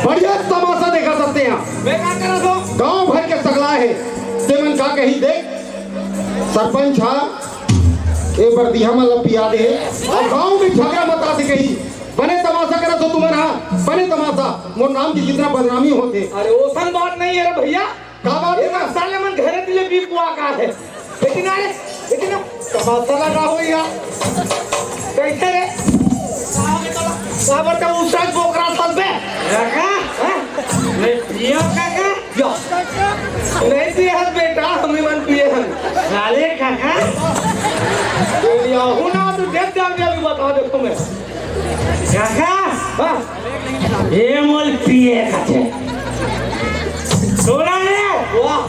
बढ़िया तमाशा देखा सकते हैं। गांव भर के सगला है तेमन का कही देख सरपंच हा ए बरदिया में लपिया दे और गांव में झगड़ा मता से कही बने तमाशा करा तो तुम्हारा बने तमाशा मोर नाम की जितना बदनामी होते। अरे ओसन बात नहीं है रे भैया। का बात है? साले मन घरे दिले भी बुआ का है लेकिन अरे लेकिन तमाशा लगा हो यार कैसे रे साबर का उसका बोकरा सब पे रखा नहीं पियो काका यो नहीं पिए हस बेटा हमें मन पिए हन साले काका ये हूं ना तो देख दे अभी बता देखो मैं काका हां ये मोल पिए काचे सोना ने वाह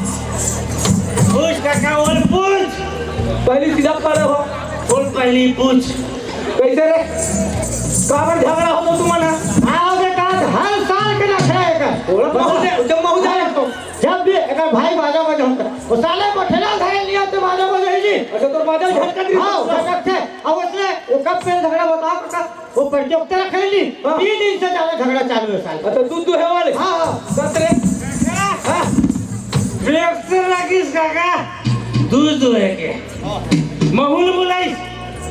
पूछ काका और पूछ पहली सीधा करे हो बोल पहली पूछ कैसे रे काबर झगड़ा हो तो तुम्हारा आओ बेटा हर साल के ना खाएगा ओला बहुत जब बहुत आया तो जब भी अगर भाई बाजा बजा वो साले को ठेला धाय लिया तो बाजा बजा जी अच्छा तो बाजा झटका दी हां झटक से अब उसने वो कब पे झगड़ा बताओ काका वो प्रतियोगिता रखे ली 3 दिन से ज्यादा झगड़ा चालू है साल अच्छा दूध है वाले हां हां सतरे हां रिएक्शन राखिस काका दूध है के महूल बुलाई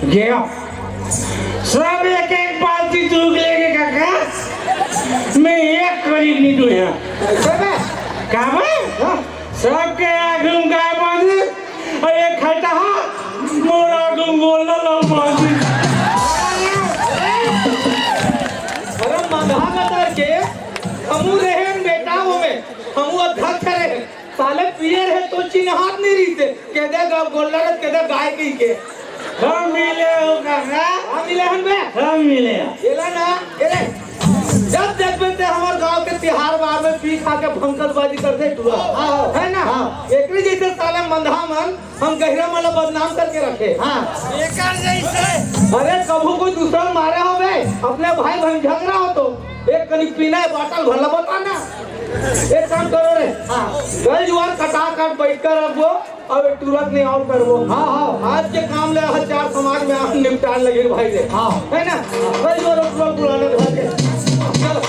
गया सब एक एक बाल्टी दूध लेके काका मैं एक करीब नहीं दूँ यहाँ सबके आगुम गाय बांधी और एक खटा मोर आगुम बोलना लो बांधी अरे मंधा बता के हमू रहे बेटा वो में हमू अध्यक्ष रहे साले पिए रहे तो चिन्हात नहीं रही थे कहते गोल्डर कहते गाय के हम मिले हो काका हम मिले हम बे हम मिले एला ना एले जब देखबे ते हमर गांव के तिहार बार में पी खा के भंकसबाजी करते टुआ है ना एकरी जैसे साले मंधा मन हम गहरा वाला बदनाम करके रखे हां एकर जैसे अरे कबू कोई दूसरा मारे हो बे अपने भाई बहन झगड़ा हो तो एक कनी पीना है बोतल भला बता ना एक काम करो रे हां गल जुआर कटा काट बैठ कर रखो अब तुरंत नहीं आउट करबो हां हां आज के काम ले हजार समाज में आप निपटान लगे भाई रे हां है ना गल जुआर पुराने घर के चलो